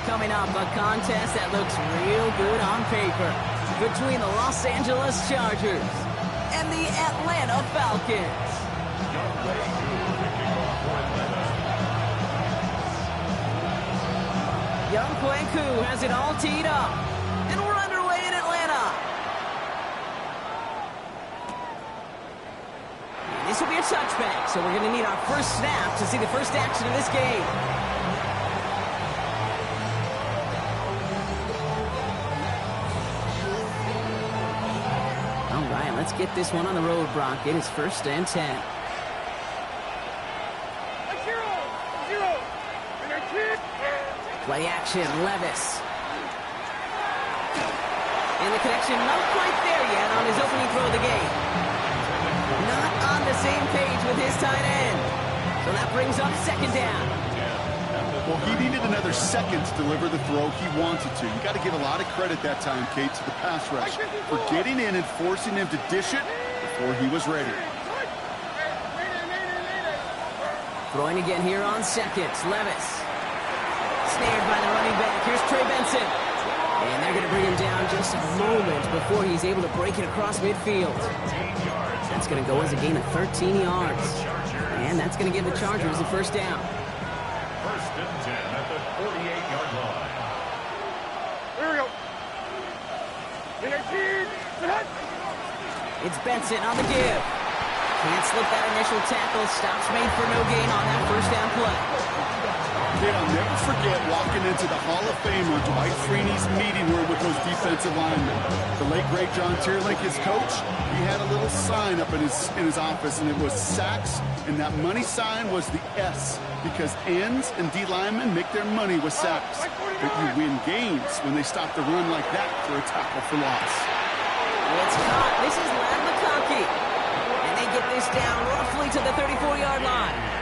Coming up, a contest that looks real good on paper between the Los Angeles Chargers and the Atlanta Falcons. Young Kweku has it all teed up, and we're underway in Atlanta. And this will be a touchback, so we're going to need our first snap to see the first action of this game. Let's get this one on the road, Brock. It is 1st and 10. Play action, Levis. And the connection not quite there yet on his opening throw of the game. Not on the same page with his tight end. So that brings up 2nd down. Well, he needed another second to deliver the throw he wanted to. You got to give a lot of credit that time, Kate, to the pass rush for getting in and forcing him to dish it before he was ready. Throwing again here on 2nd. Levis. Snared by the running back. Here's Trey Benson. And they're going to bring him down just a moment before he's able to break it across midfield. That's going to go as a gain of 13 yards. And that's going to give the Chargers a 1st down. 1st and 10 at the 48-yard line. Here we go. It's Benson on the give. Can't slip that initial tackle. Stops made for no gain on that 1st down play. Kid, I'll never forget walking into the Hall of Famer Dwight Freeney's meeting room with those defensive linemen. The late, great John Tierlink, his coach, he had a little sign up in his office, and it was sacks, and that money sign was the S, because ends and D linemen make their money with sacks. But you win games when they stop the run like that for a tackle for loss. It's caught. This is Lam McConkey. And they get this down roughly to the 34-yard line.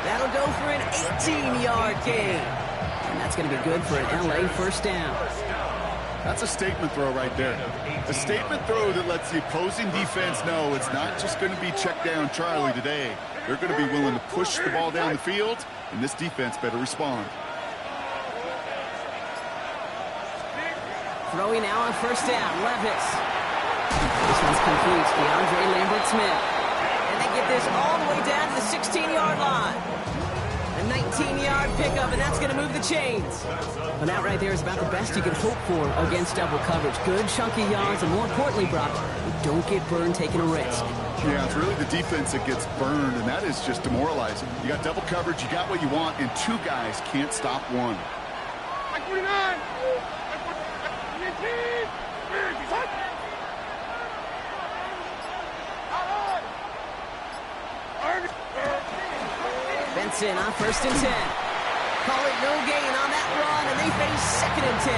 That'll go for an 18-yard gain. And that's going to be good for an LA 1st down. That's a statement throw right there. A statement throw that lets the opposing defense know it's not just going to be check down Charlie today. They're going to be willing to push the ball down the field, and this defense better respond. Throwing now on 1st down, Levis. This one's complete, DeAndre Lambert-Smith. And they get this all the way down to the 16-yard line. A 19-yard pickup, and that's going to move the chains. Well, that right there is about the best you can hope for against double coverage. Good chunky yards, and more importantly, Brock, you don't get burned taking a risk. Yeah, it's really the defense that gets burned, and that is just demoralizing. You got double coverage, you got what you want, and 2 guys can't stop one. Benson on 1st and 10. Call it no gain on that run, and they face 2nd and 10.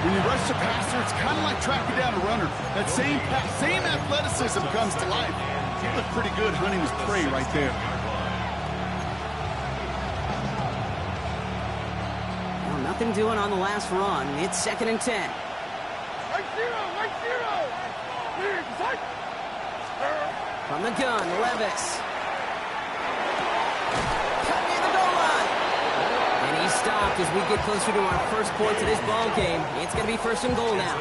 When you rush the passer, it's kind of like tracking down a runner. That same athleticism comes to life. He looked pretty good hunting his prey right there. Well, nothing doing on the last run. It's 2nd and 10. From the gun, Levis. Cutting in the goal line. And he's stopped as we get closer to our first points of this ball game. It's going to be 1st and goal now.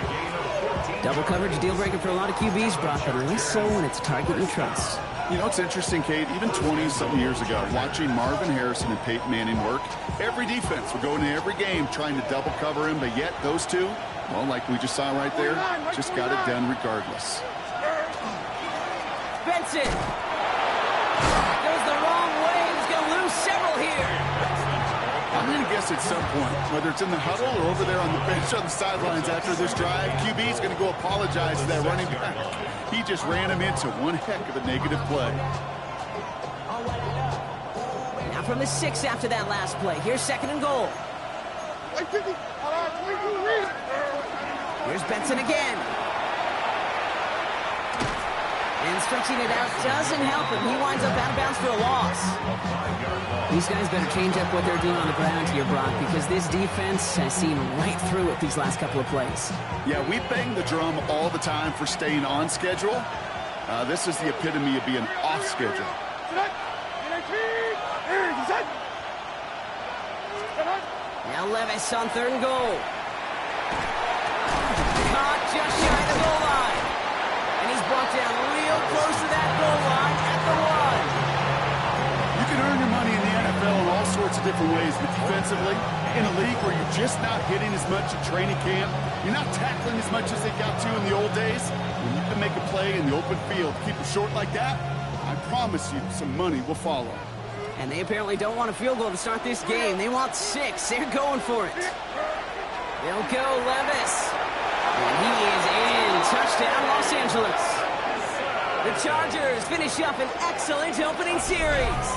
Double coverage deal breaker for a lot of QBs, Brock, but less so when it's a target you trust. You know, it's interesting, Kate, even 20-something years ago, watching Marvin Harrison and Peyton Manning work, every defense would go into every game trying to double cover him, but yet those two, well, like we just saw right there, just got it done regardless. Benson. Goes the wrong way. He's going to lose several here. I'm going to guess at some point, whether it's in the huddle or over there on the bench on the sidelines after this drive, QB's going to go apologize to that running back. He just ran him into one heck of a negative play. Now from the 6 after that last play. Here's 2nd and goal. Here's Benson again. And stretching it out doesn't help him. He winds up out of bounds for a loss. These guys better change up what they're doing on the ground here, Brock, because this defense has seen right through it these last couple of plays. Yeah, we bang the drum all the time for staying on schedule. This is the epitome of being off schedule. Now Levis on 3rd and goal. Caught just shy of the goal line. And he's brought down real close to that goal line at the 1. You can earn your money in the NFL in all sorts of different ways, but defensively, in a league where you're just not hitting as much at training camp, you're not tackling as much as they got to in the old days, when you can make a play in the open field, keep it short like that, I promise you some money will follow. And they apparently don't want a field goal to start this game. They want 6. They're going for it. They'll go Levis. And he is in. Touchdown, Los Angeles. The Chargers finish up an excellent opening series.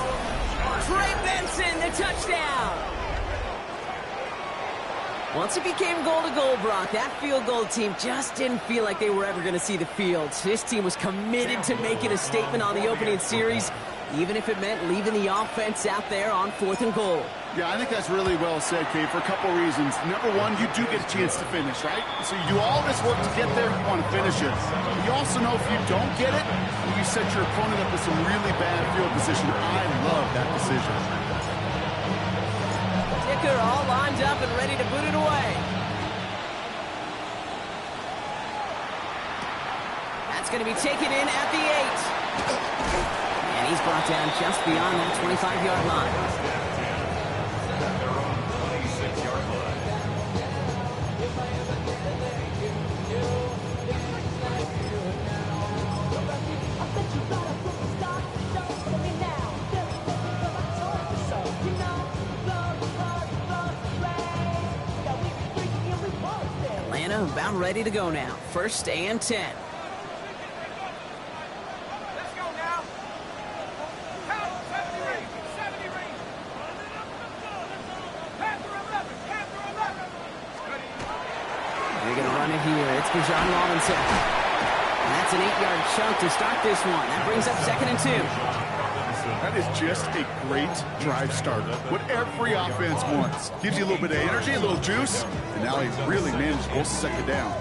Trey Benson, the touchdown. Once it became goal-to-goal, Brock, that field goal team just didn't feel like they were ever going to see the field. This team was committed to making a statement on the opening series, even if it meant leaving the offense out there on 4th and goal. Yeah, I think that's really well said, Kate, for a couple reasons. Number one, you do get a chance to finish, right? So you do all this work to get there, you want to finish it. You also know if you don't get it, you set your opponent up with some really bad field position. I love that decision. Dicker all lined up and ready to boot it away. That's going to be taken in at the 8. And he's brought down just beyond that 25-yard line. Atlanta about ready to go now. 1st and 10. They're going to run it here. It's for John Robinson. And that's an 8-yard chunk to start this one. That brings up 2nd and 2. That is just a great drive starter. What every offense wants. Gives you a little bit of energy, a little juice, and now he's really manageable 2nd down.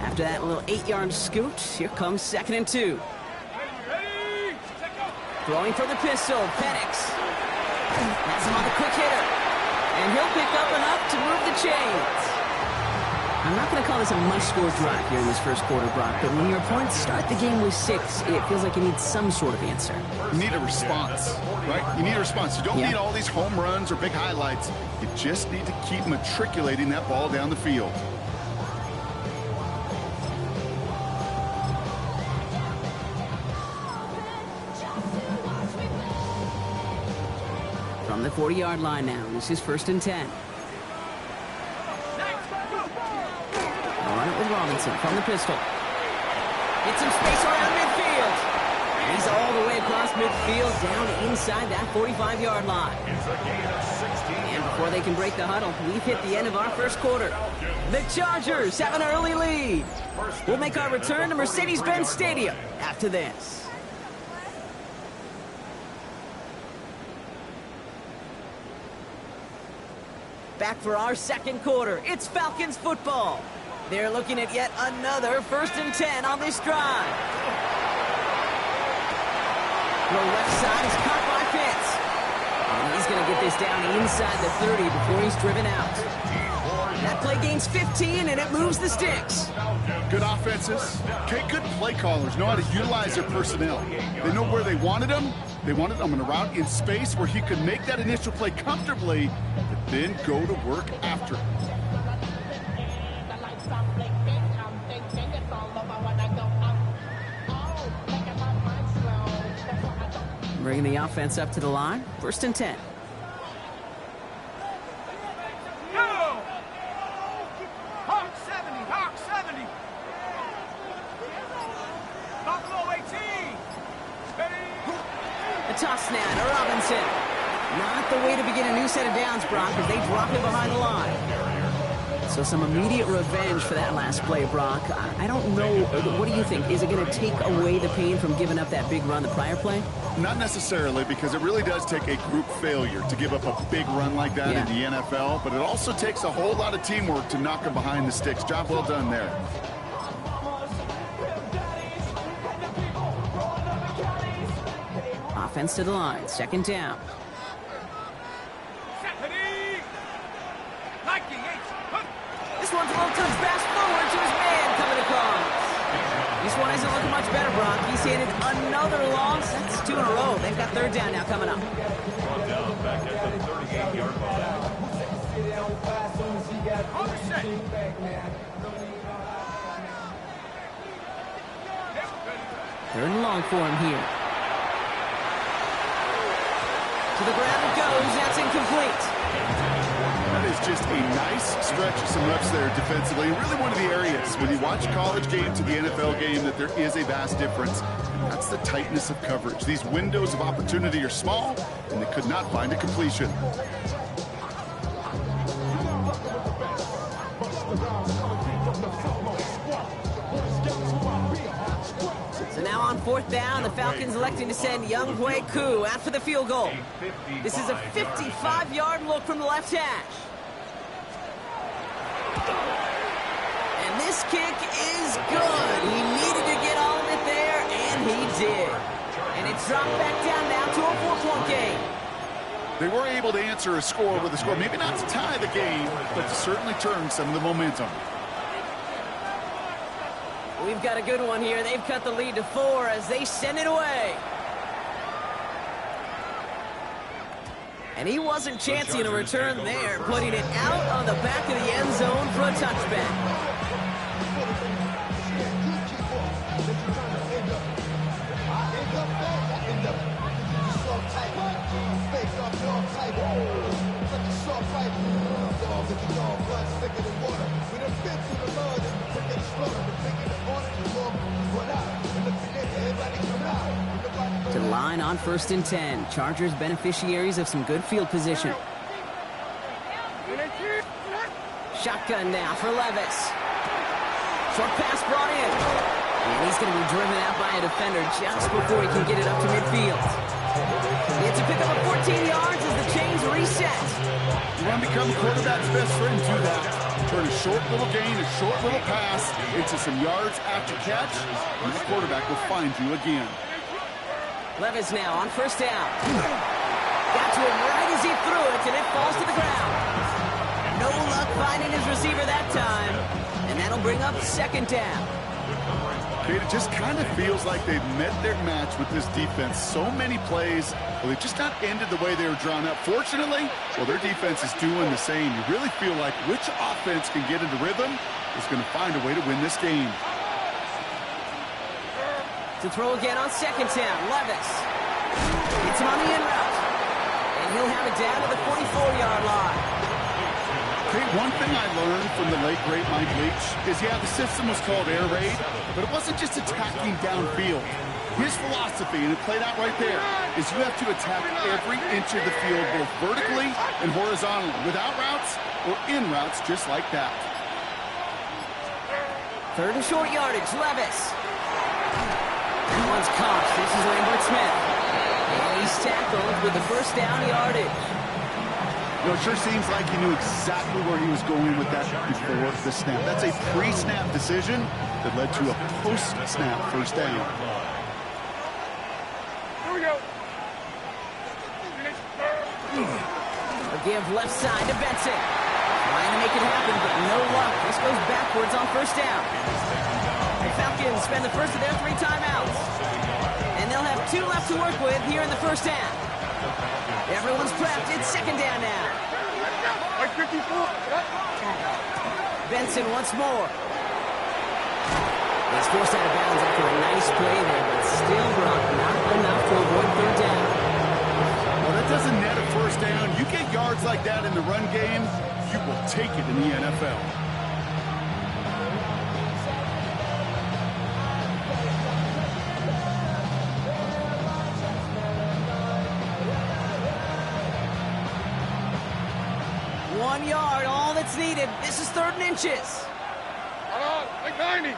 After that little 8-yard scoot, here comes 2nd and 2. Throwing for the pistol, Penix. Has him on the quick hitter. And he'll pick up enough to move the chains. I'm not going to call this a must-score drive here in this first quarter, Brock, but when your opponents start the game with 6, it feels like you need some sort of answer. You need a response, right? You need a response. You don't need all these home runs or big highlights. You just need to keep matriculating that ball down the field. From the 40-yard line now, this is 1st and 10. Run it with Robinson from the pistol. Get some space around midfield. And he's all the way across midfield down inside that 45-yard line. And before they can break the huddle, we've hit the end of our first quarter. The Chargers have an early lead. We'll make our return to Mercedes-Benz Stadium after this. Back for our second quarter. It's Falcons football. They're looking at yet another 1st and 10 on this drive. The left side is caught by Pitts. And he's going to get this down inside the 30 before he's driven out. That play gains 15, and it moves the sticks. Good offenses. Okay, good play callers know how to utilize their personnel. They know where they wanted them. They wanted them in a route in space where he could make that initial play comfortably, but then go to work after. Bringing the offense up to the line. 1st and 10. Toss now to Robinson. Not the way to begin a new set of downs, Brock, as they drop him behind the line. So some immediate revenge for that last play, Brock. I don't know. What do you think? Is it going to take away the pain from giving up that big run the prior play? Not necessarily, because it really does take a group failure to give up a big run like that in the NFL, but it also takes a whole lot of teamwork to knock him behind the sticks. Job well done there. Offense to the line, second down. This one's a little touch pass forward to his man coming across. This one isn't looking much better, Brock. He's handed another loss. That's 2 in a row. They've got third down now coming up. Brought down back at the 38-yard line. Third and long for him here. To the ground it goes. That's incomplete. That is just a nice stretch of some reps there defensively. Really one of the areas when you watch college game to the NFL game that there is a vast difference. That's the tightness of coverage. These windows of opportunity are small, and they could not find a completion. So now on fourth down, the Falcons electing to send Younghoe Koo out for the field goal. This is a 55-yard look from the left hash. And this kick is good. He needed to get all of it there, and he did. And it's dropped back down now to a 4-point game. They were able to answer a score with a score. Maybe not to tie the game, but to certainly turn some of the momentum. We've got a good one here. They've cut the lead to 4 as they send it away. And he wasn't chancing a return there, putting it out on the back of the end zone for a touchback. To the line on 1st and 10. Chargers beneficiaries of some good field position. Shotgun now for Levis. Short pass brought in. And he's going to be driven out by a defender just before he can get it up to midfield. It's a pickup of 14 yards as the chains reset. You want to become a quarterback's best friend, do that. Turn a short little gain, a short little pass into some yards after catch, and the quarterback will find you again. Levis now on 1st down. Got to him right as he threw it, and it falls to the ground. No luck finding his receiver that time, and that'll bring up 2nd down. Kate, it just kind of feels like they've met their match with this defense. So many plays, well, they just not ended the way they were drawn up. Fortunately, well, their defense is doing the same. You really feel like which offense can get into rhythm is going to find a way to win this game. To throw again on 2nd down, Levis. It's him on the in route. And he'll have it down to the 44-yard line. Okay, one thing I learned from the late, great Mike Leach is, yeah, the system was called air raid, but it wasn't just attacking downfield. His philosophy, and it played out right there, is you have to attack every inch of the field, both vertically and horizontally, without routes or in routes just like that. 3rd and short yardage, Levis. That one's caught. This is Lambert Smith. And he's tackled with the 1st down yardage. You know, it sure seems like he knew exactly where he was going with that before the snap. That's a pre-snap decision that led to a post-snap 1st down. Here we go. A give left side to Benson. Trying to make it happen, but no luck. This goes backwards on 1st down. The Falcons spend the first of their 3 timeouts. And they'll have 2 left to work with here in the 1st half. Everyone's prepped. It's 2nd down now. Like 54. Benson once more. He's forced out of bounds after a nice play there, but still, Brock, not enough to avoid 3rd down. Well, that doesn't net a 1st down. You get yards like that in the run game, you will take it in the NFL. 1 yard, all that's needed. This is 3rd and inches. Like 90.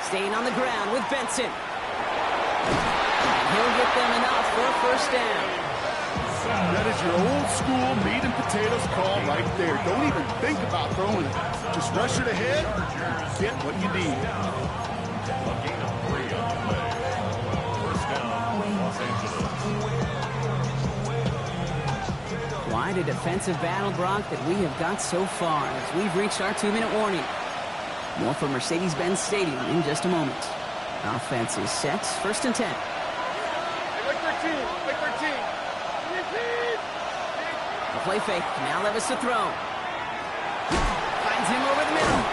Staying on the ground with Benson. And he'll get them enough for a 1st down. That is your old school meat and potatoes call right there. Don't even think about throwing it. Just rush it ahead, get what you need. A gain of 3 on the play. 1st down, Los Angeles. Quite a defensive battle, Brock, that we have got so far as we've reached our 2-minute warning. More from Mercedes-Benz Stadium in just a moment. Offense is set. 1st and 10. Like 13. Like 13. The play fake. Now Levis to throw. Finds him over the middle.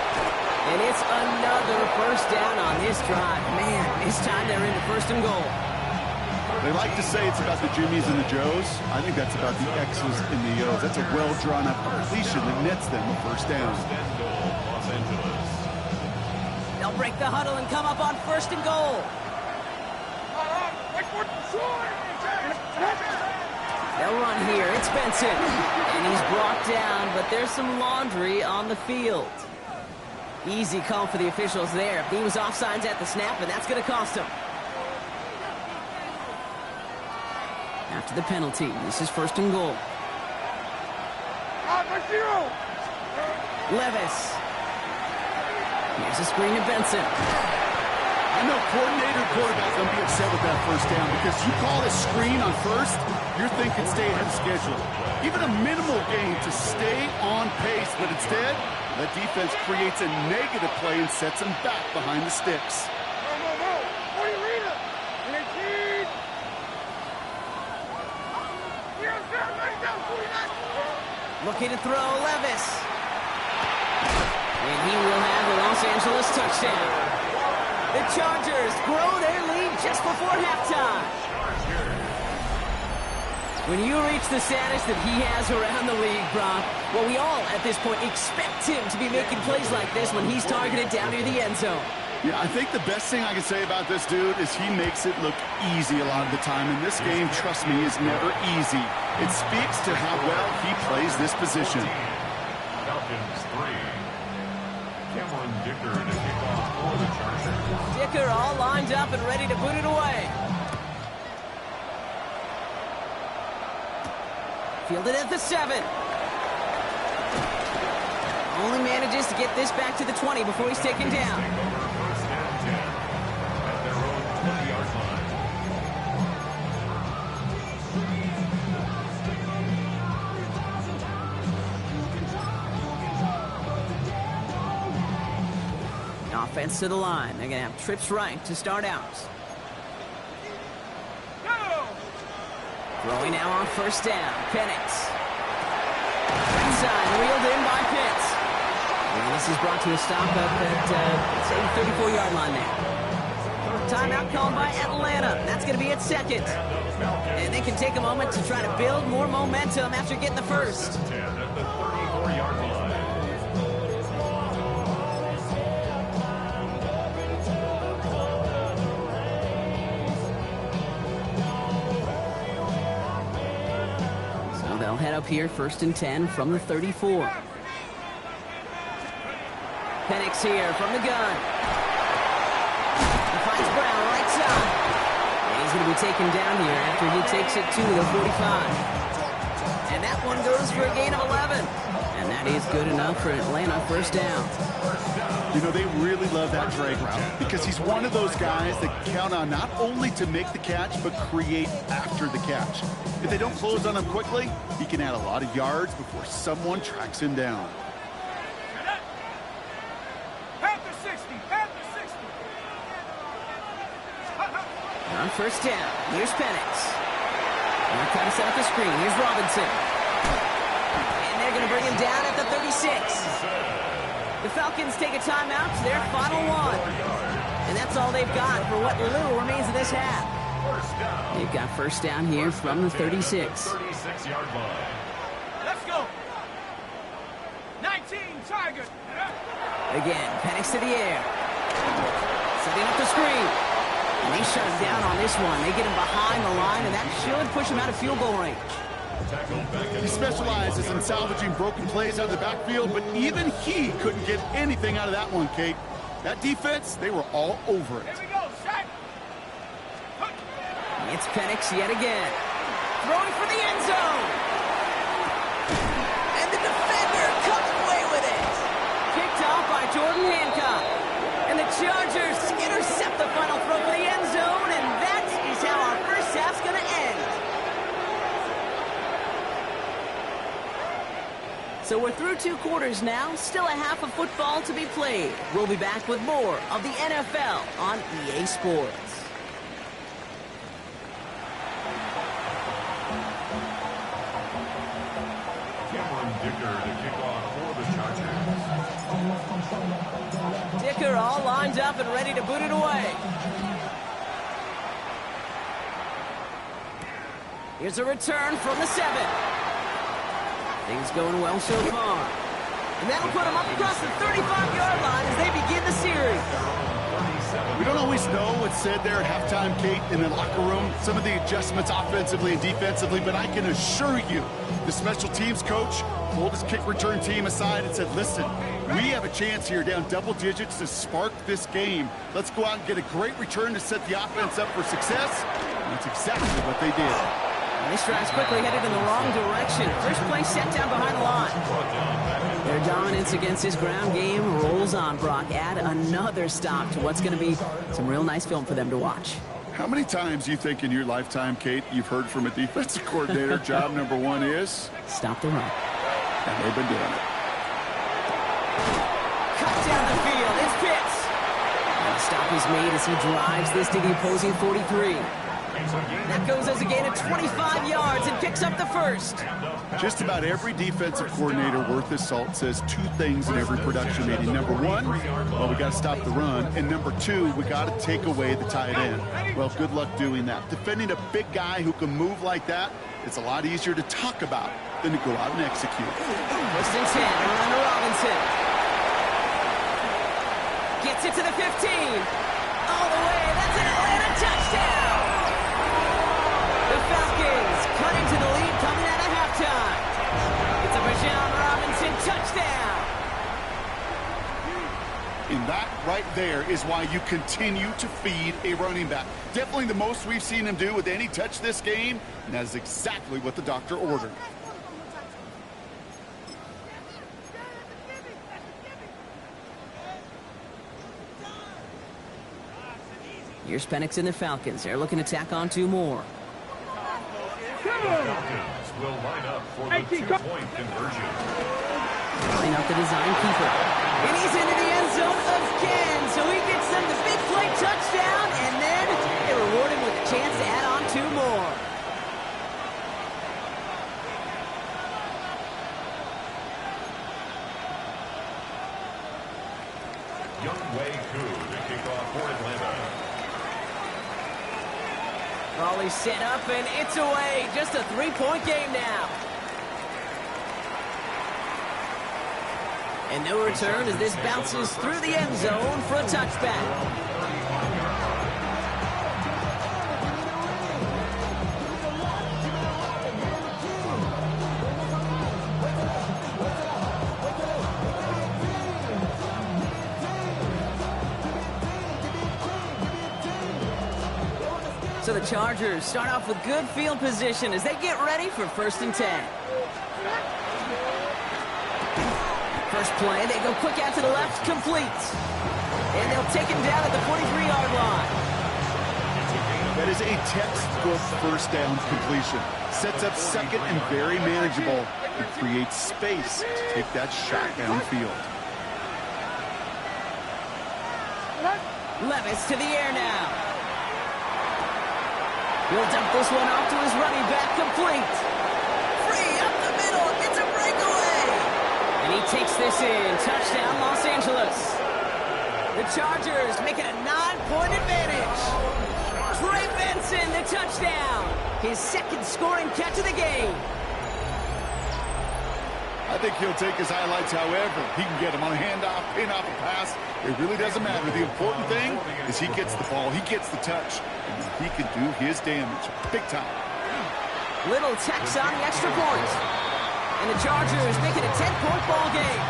And it's another 1st down on this drive. Man, this time they're into 1st and goal. They like to say it's about the Jimmies and the Joes. I think that's about the X's and the O's. That's a well-drawn-up completion that nets them a 1st down. Los Angeles. They'll break the huddle and come up on 1st and goal. They'll run here. It's Benson. And he's brought down, but there's some laundry on the field. Easy call for the officials there. He was offsides at the snap, and that's going to cost him. After the penalty, this is 1st and goal. Levis. Here's a screen to Benson. I know coordinator quarterback going to be upset with that 1st down because you call a screen on 1st, you're thinking stay ahead of schedule. Even a minimal gain to stay on pace, but instead, the defense creates a negative play and sets them back behind the sticks. Looking to throw, Levis. And he will have the Los Angeles touchdown. The Chargers grow their lead just before halftime. When you reach the status that he has around the league, Brock, well, we all, at this point, expect him to be making plays like this when he's targeted down near the end zone. Yeah, I think the best thing I can say about this dude is he makes it look easy a lot of the time. And this game, trust me, is never easy. It speaks to how well he plays this position. Falcons 3. Cameron Dicker to kick off for the Chargers. Dicker all lined up and ready to boot it away. Fielded at the 7. Only manages to get this back to the 20 before he's taken down. 1st and 10 at their own 20-yard line. Offense to the line. They're going to have trips right to start out. Throwing now on 1st down. Penix. Inside, reeled in by Pitts. And this is brought to a stop up at, say, the 34-yard line there. Timeout called by Atlanta. That's going to be at 2nd. And they can take a moment to try to build more momentum after getting the 1st. 10 at the 34-yard line. They'll head up here, 1st and 10 from the 34. Penix here from the gun. He finds Brown right side. And he's going to be taken down here after he takes it to the 45. And that one goes for a gain of 11. And that is good enough for Atlanta, 1st down. You know, they really love that drag route because he's one of those guys that count on not only to make the catch, but create after the catch. If they don't close on him quickly, he can add a lot of yards before someone tracks him down. Panther 60. Panther 60. On 1st down, here's Penix. Now trying to set up the screen. Here's Robinson. And they're going to bring him down at the 36. The Falcons take a timeout to their final one. And that's all they've got for what little remains of this half. They've got 1st down here from the 36. 36-yard line. Let's go. 19, Tiger. Again, Penix to the air. Setting up the screen. And they shut him down on this one. They get him behind the line, and that should push him out of field goal range. He specializes in salvaging broken plays out of the backfield, but even he couldn't get anything out of that one, Kate. That defense, they were all over it. Here we go, set. It's Penix yet again. Throwing for the end zone. And the defender comes away with it. Picked off by Jordan Hancock. And the Chargers intercept the final throw for the end zone, and that is how our first half's going to end. So we're through 2 quarters now, still a half of football to be played. We'll be back with more of the NFL on EA Sports. Dicker all lined up and ready to boot it away. Here's a return from the 7. Things going well so far. And that'll put him up across the 35-yard line as they begin the series. We don't always know what's said there at halftime, Kate, in the locker room. Some of the adjustments offensively and defensively, but I can assure you the special teams coach pulled his kick return team aside and said, listen, we have a chance here down double digits to spark this game. Let's go out and get a great return to set the offense up for success. And that's exactly what they did. These drives quickly headed in the wrong direction. First play set down behind the line. Their dominance against his ground game rolls on, Brock. Add another stop to what's going to be some real nice film for them to watch. How many times do you think in your lifetime, Kate, you've heard from a defensive coordinator, job number 1 is? Stop the run. And they've been doing it. Cut down the field. It's Pitts. And the stop is made as he drives this to the opposing 43. That goes as a gain of 25 yards and picks up the first. Just about every defensive coordinator worth his salt says 2 things in every production meeting. Number 1, well, we got to stop the run. And number 2, we got to take away the tight end. Well, good luck doing that. Defending a big guy who can move like that, it's a lot easier to talk about than to go out and execute. First and 10, around to Robinson. Gets it to the 15. All the way, that's an Atlanta touchdown. The Falcons cut into the lead coming out of halftime. It's a Bijan Robinson touchdown. And that right there is why you continue to feed a running back. Definitely the most we've seen him do with any touch this game, and that is exactly what the doctor ordered. Here's Penix and the Falcons. They're looking to tack on 2 more. The Falcons will line up for the 2-point conversion. Line up the design keeper. And he's into the end zone again. So he gets them the big play touchdown, and then they reward him with a chance to add on 2 more. Younghoe Koo to kick off for Atlanta. Raleigh set up, and it's away. Just a 3-point game now. And no return as this bounces through the end zone for a touchback. So the Chargers start off with good field position as they get ready for 1st and 10. First play, they go quick out to the left, complete. And they'll take him down at the 43-yard line. That is a textbook first down completion. Sets up second and very manageable. It creates space to take that shot downfield. Levis to the air now. He'll dump this one off to his running back, complete. Free up the middle, it's a breakaway. And he takes this in, touchdown Los Angeles. The Chargers making a 9-point advantage. Trey Benson, the touchdown. His 2nd scoring catch of the game. I think he'll take his highlights however he can get them on a handoff, pin off a pass. It really doesn't matter. The important thing is he gets the ball, he gets the touch, and he can do his damage big time. Little tax on the extra point. And the Chargers make it a 10-point ball game.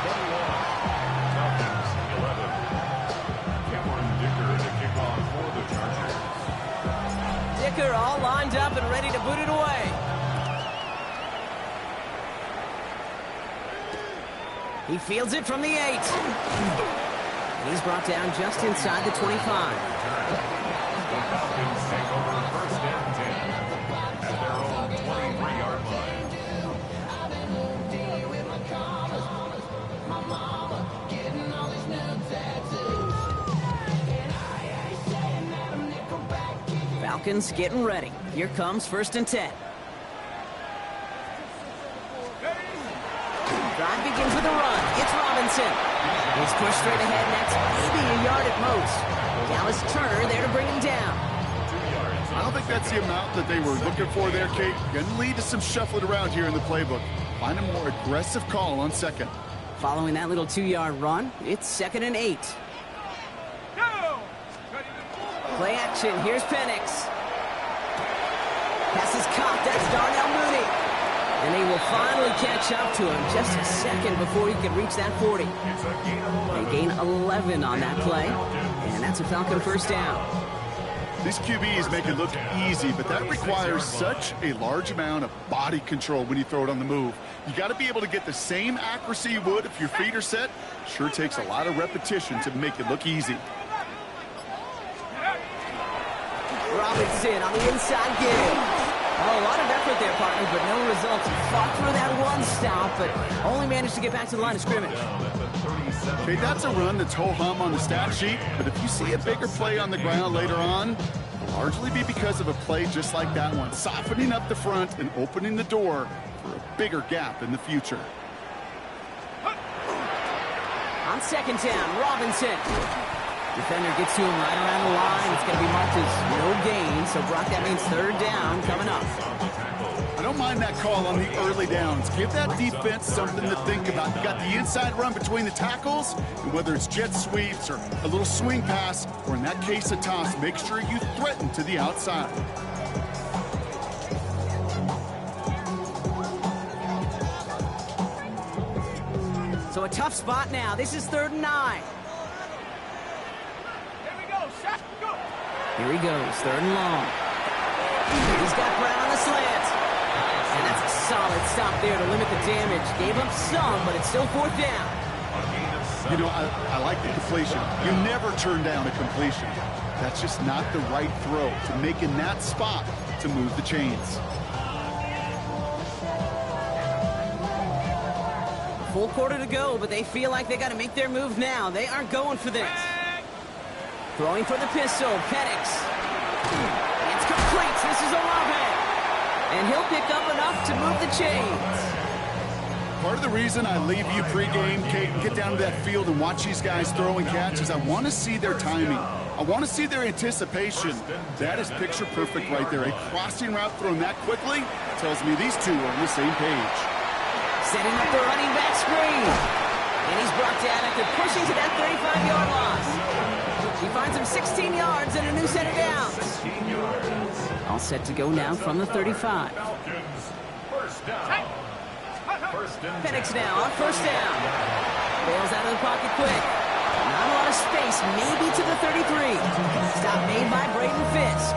Falcons 11. Cameron Dicker to kick off for the Chargers. Dicker all lined up and ready to boot it away. He fields it from the 8. And he's brought down just inside the 25. The Falcons take over first and 10 at their own 23-yard line. Falcons getting ready. Here comes first and 10. Drive begins with a run. It's Robinson. He's pushed straight ahead, and that's maybe a yard at most. Dallas Turner there to bring him down. I don't think that's the amount that they were looking for there, Kate. Going to lead to some shuffling around here in the playbook. Find a more aggressive call on second. Following that little 2-yard run, it's second and 8. Go! Play action. Here's Penix. Pass is caught. That's Darnell Mooney. And they will finally catch up to him just a second before he can reach that 40. It's a gain of 11. They gain 11 on that play. And that's a Falcon first down. These QBs make it look easy, but that requires such a large amount of body control when you throw it on the move. You got to be able to get the same accuracy you would if your feet are set. Sure takes a lot of repetition to make it look easy. Robinson on the inside game. Oh, a lot of effort there, partner, but no results. He fought through that one stop, but only managed to get back to the line of scrimmage. Okay, that's a run that's ho-hum on the stat sheet, but if you see a bigger play on the ground later on, it'll largely be because of a play just like that one, softening up the front and opening the door for a bigger gap in the future. On second down, Robinson. Defender gets to him right around the line. It's going to be marked as no gain, so Brock, that means third down coming up. I don't mind that call on the early downs. Give that defense something to think about. You got the inside run between the tackles, and whether it's jet sweeps or a little swing pass, or in that case a toss, make sure you threaten to the outside. So a tough spot now. This is third and 9. Here he goes, third and long. He's got Brown on the slant. And that's a solid stop there to limit the damage. Gave up some, but it's still fourth down. You know, I like the completion. You never turn down a completion. That's just not the right throw to make in that spot to move the chains. Full quarter to go, but they feel like they got to make their move now. They aren't going for this. Throwing for the pistol, Penix. It's complete. This is Olave. And he'll pick up enough to move the chains. Part of the reason I leave you pregame, Kate, and get down to that field and watch these guys throw and catch is I want to see their timing. I want to see their anticipation. That is picture perfect right there. A crossing route thrown that quickly tells me these two are on the same page. Setting up the running back screen. And he's brought down after pushing to that 35-yard loss. He finds him 16 yards and a new set of downs. All set to go now from the 35. Penix now on first down. Bails out of the pocket quick. Not a lot of space, maybe to the 33. Stop made by Braden Fisk.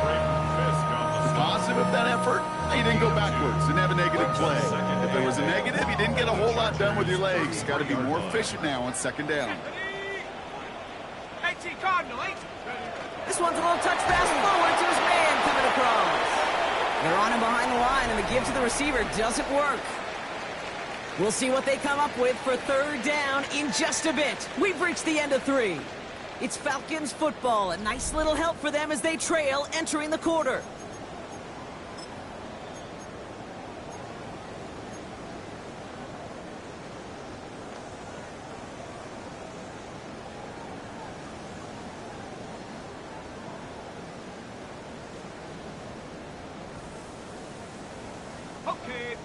Positive of that effort, he didn't go backwards, didn't have a negative play. If there was a negative, you didn't get a whole lot done with your legs. Got to be more efficient now on second down. This one's a little touch pass forward to his man coming across. They're on him behind the line, and the give to the receiver doesn't work. We'll see what they come up with for third down in just a bit. We've reached the end of 3. It's Falcons football. A nice little help for them as they trail entering the quarter.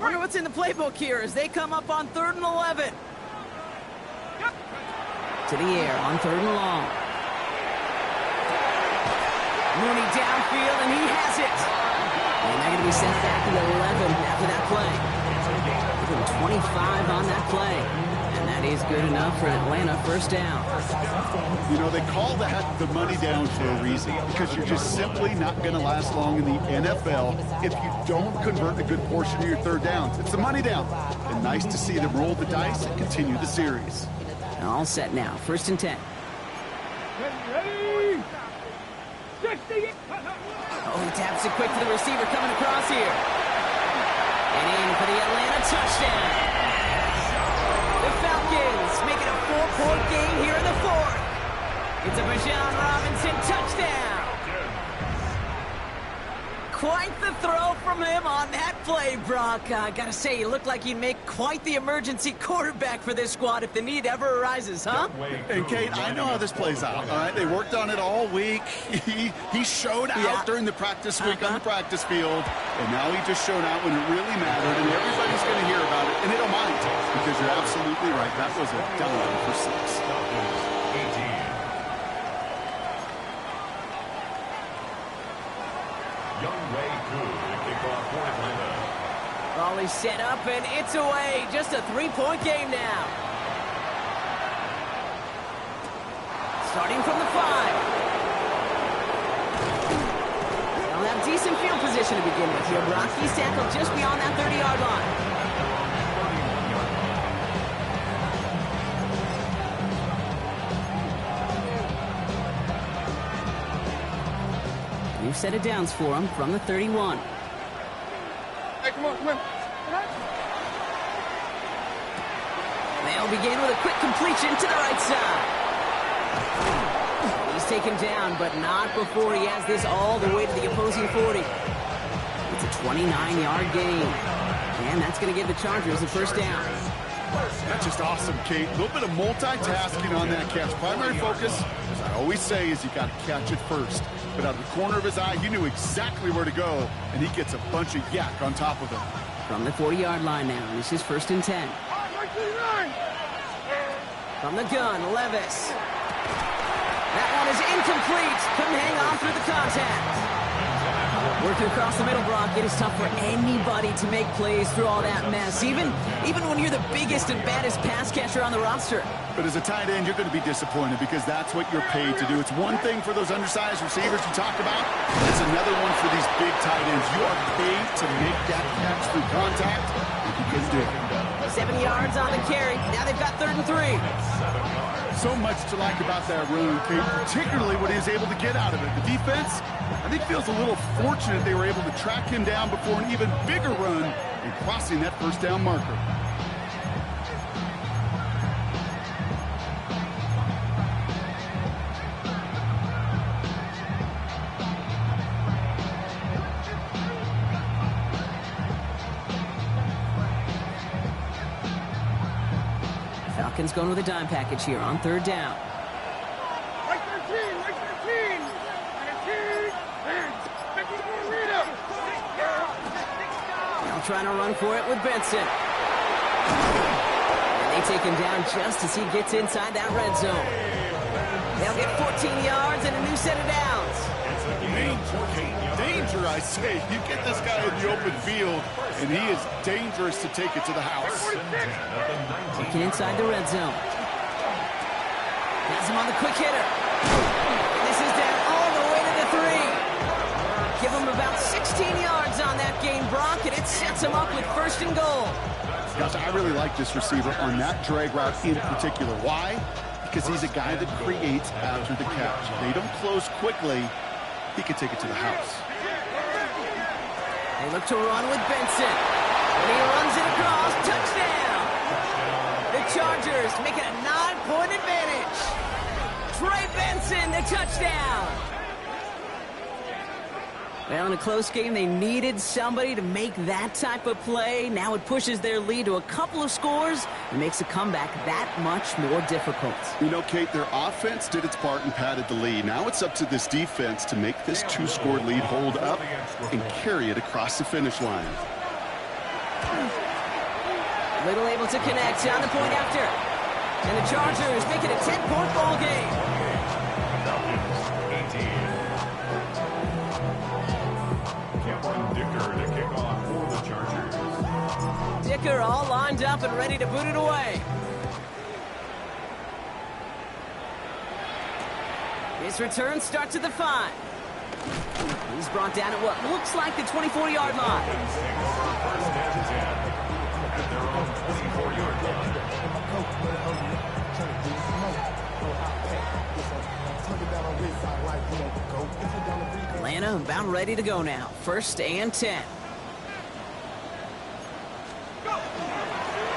Wonder what's in the playbook here as they come up on third and 11. To the air on third and long. Mooney downfield, and he has it. And they're going to be sent back to 11 after that play. Give them 25 on that play. And that is good enough for Atlanta. First down. You know, they call that the money down for a reason, because you're just simply not going to last long in the NFL if you don't convert a good portion of your third downs. It's the money down. And nice to see them roll the dice and continue the series. All set now. First and 10. Ready? 60. Oh, he taps it quick to the receiver coming across here. And in for the Atlanta touchdown. The Falcons make it a 4-point game here in the fourth. It's a Bijan Robinson touchdown. Quite the throw from him on that play, Brock. I gotta say, he looked like he'd make quite the emergency quarterback for this squad if the need ever arises, huh? And Kate, I know how this plays out, all right? They worked on it all week. He showed out during the practice week on the practice field, and now he just showed out when it really mattered, and everybody's going to hear about it, and they don't mind, because you're absolutely right. That was a dime for 6. Ball is set up, and it's away. Just a 3-point game now. Starting from the 5. They'll have decent field position to begin with here. Brock, he's tackled just beyond that 30-yard line. New set of downs for him from the 31. Hey, come on, come on. They'll begin with a quick completion to the right side. He's taken down, but not before he has this all the way to the opposing 40. It's a 29-yard gain. And that's going to give the Chargers a first down. That's just awesome, Kate. A little bit of multitasking on that catch. Primary focus, as I always say, is you got to catch it first. But out of the corner of his eye, he knew exactly where to go, and he gets a bunch of yak on top of him. From the 40-yard line now, this is first and 10. From the gun, Levis. That one is incomplete. Couldn't hang on through the contact. Working across the middle, Brock, it is tough for anybody to make plays through all that mess, even when you're the biggest and baddest pass catcher on the roster. But as a tight end, you're going to be disappointed because that's what you're paid to do. It's one thing for those undersized receivers you talked about. It's another one for these big tight ends. You are paid to make that catch through contact, and you can do it. 7 yards on the carry. Now they've got 3rd and 3. So much to like about that run, Kate, particularly what he was able to get out of it. The defense, I think, feels a little fortunate they were able to track him down before an even bigger run and crossing that first down marker. Falcons going with a dime package here on 3rd down. Right 13, right 13. 13. Now trying to run for it with Benson. And they take him down just as he gets inside that red zone. They'll get 14 yards and a new set of downs. Danger, I say. You get this guy in the open field, and he is dangerous to take it to the house. Looking inside the red zone. Has him on the quick hitter. This is down all the way to the 3. Give him about 16 yards on that gain, Brock, and it sets him up with 1st and goal. Gosh, I really like this receiver on that drag route in particular. Why? Because he's a guy that creates after the catch. If they don't close quickly, he can take it to the house. They look to run with Benson. And he runs it across. Touchdown! The Chargers make it a 9-point advantage. Trey Benson, the touchdown! Well, in a close game, they needed somebody to make that type of play. Now it pushes their lead to a couple of scores and makes a comeback that much more difficult. You know, Kate, their offense did its part and padded the lead. Now it's up to this defense to make this 2-score lead hold up and carry it across the finish line. Little able to connect on the point after. And the Chargers make it a 10-point ball game. Dicker kicker all lined up and ready to boot it away. His return starts at the 5. He's brought down at what looks like the 24-yard line. First and 10 at their own 24-yard line. Atlanta about ready to go now. First and 10.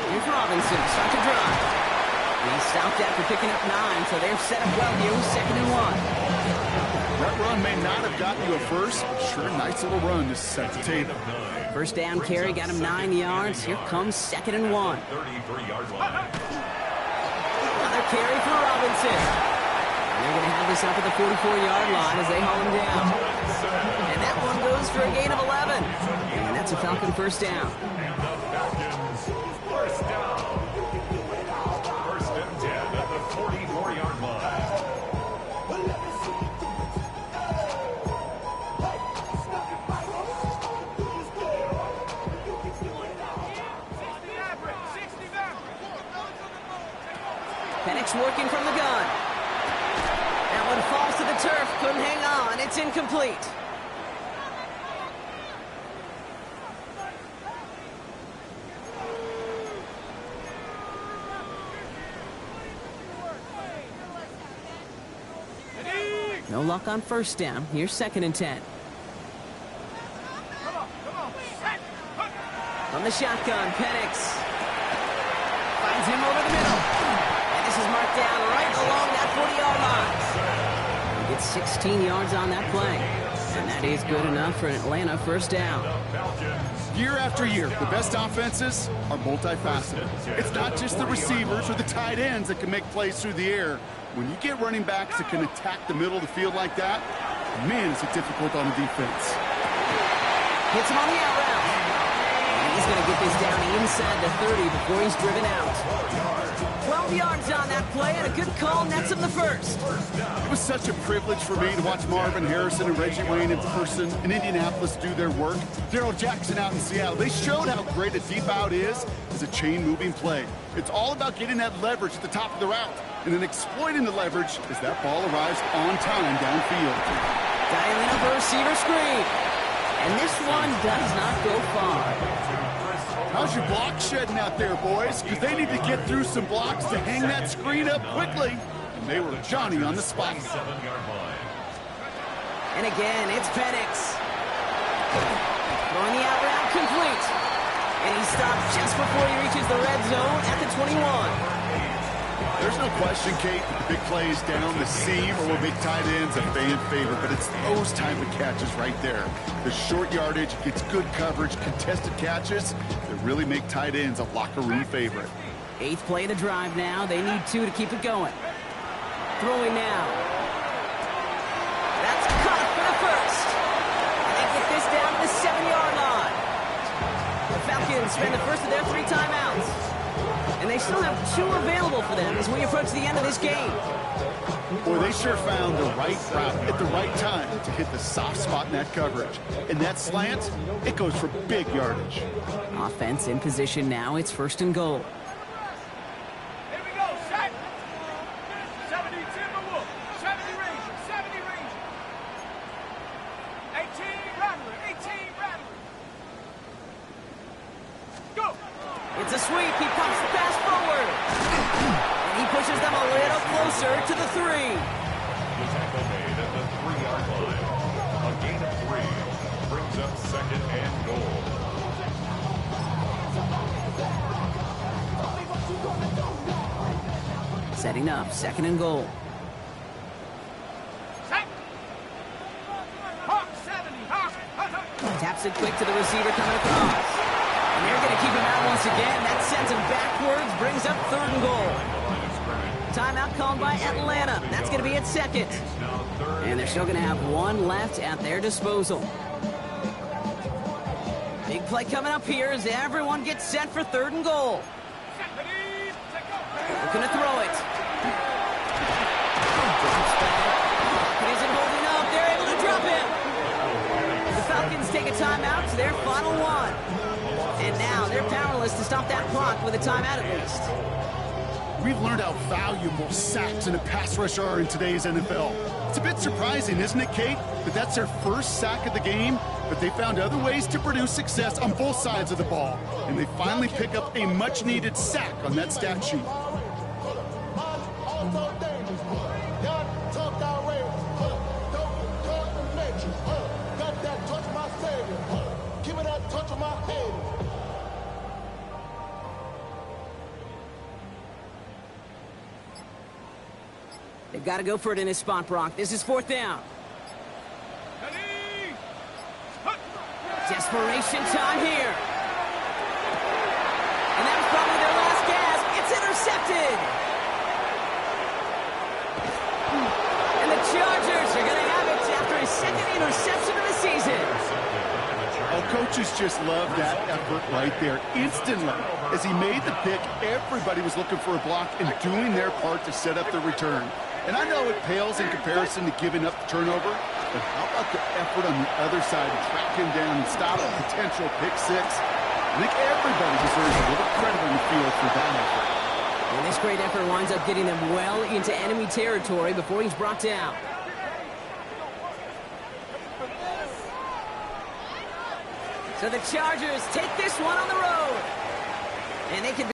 Here's Robinson, start to drive. He stopped after picking up 9, so they're set up well here with 2nd and 1. That run may not have gotten you a first, but sure, nice little run to set the table. First down carry got him 9 yards. Here comes 2nd and 1. 33-yard line. Another carry for Robinson. They're going to have this up at the 44-yard line as they haul him down. And that one goes for a gain of 11. And that's a Falcon first down. And the Falcons first down. First and 10 at the 44-yard line. Penix working from the gun. That one falls to the turf. Couldn't hang on. It's incomplete. No luck on first down. Here's 2nd and 10. From the shotgun, Penix finds him over the middle. And this is marked down right along that 40-yard line. He gets 16 yards on that play. And that is good enough for an Atlanta first down. Year after year, the best offenses are multifaceted. It's not just the receivers or the tight ends that can make plays through the air. When you get running backs that can attack the middle of the field like that, man, is it difficult on the defense. Hits him on the out route. And he's going to get this down inside the 30 before he's driven out. 12 yards on that play, and a good call nets him the first. It was such a privilege for me to watch Marvin Harrison and Reggie Wayne in person in Indianapolis do their work. Darrell Jackson out in Seattle. They showed how great a deep out is as a chain-moving play. It's all about getting that leverage at the top of the route and then exploiting the leverage as that ball arrives on time downfield. Dialing up a receiver screen. And this one does not go far. How's your block shedding out there, boys? Because they need to get through some blocks to hang that screen up quickly. And they were Johnny on the spot. 7-yard line. And again, it's Penix. Throwing the out route complete. And he stops just before he reaches the red zone at the 21. There's no question, Kate, that the big plays down the seam or will make tight ends a fan favorite, but it's those type of catches right there. The short yardage gets good coverage, contested catches that really make tight ends a locker room favorite. 8th play of the drive now. They need 2 to keep it going. Throwing now. That's caught for the first. And they get this down to the 7-yard line. The Falcons spend the first of their 3 timeouts. And they still have 2 available for them as we approach the end of this game. Boy, they sure found the right route at the right time to hit the soft spot in that coverage. And that slant, it goes for big yardage. Offense in position now. It's 1st and goal. Here we go, set. 70 Timberwolf, 70 Ranger, 70 Ranger. 18 Rattler, 18 Rattler. Go. It's a sweep. He pops the pass forward. And he pushes them a little closer to the 3. The tackle made at the 3-yard line. A gain of 3 brings up 2nd and goal. Setting up 2nd and goal. Set. Hawk 70, Hawk. Taps it quick to the receiver coming across. And they're going to keep him out once again. That sends him backwards, brings up 3rd and goal. Timeout called by Atlanta. That's going to be at 2nd. And they're still going to have 1 left at their disposal. Big play coming up here as everyone gets set for 3rd and goal. Looking to throw it. Drops back. He isn't holding up. They're able to drop him. The Falcons take a timeout to their final 1. And now they're powerless to stop stop that clock with a timeout at least. We've learned how valuable sacks and a pass rush are in today's NFL. It's a bit surprising, isn't it, Kate, that that's their first sack of the game, but they found other ways to produce success on both sides of the ball, and they finally pick up a much-needed sack on that stat sheet. They've got to go for it in this spot, Brock. This is 4th down. Ready? Desperation time here. And that was probably their last gasp. It's intercepted. And the Chargers are going to have it after his second interception of the season. Oh, coaches just love that effort right there. Instantly, as he made the pick, everybody was looking for a block and doing their part to set up the return. And I know it pales in comparison to giving up the turnover, but how about the effort on the other side to track him down and stop a potential pick six? I think everybody deserves a little credit on the field for that effort. And this great effort winds up getting them well into enemy territory before he's brought down. So the Chargers take this one on the road. And they can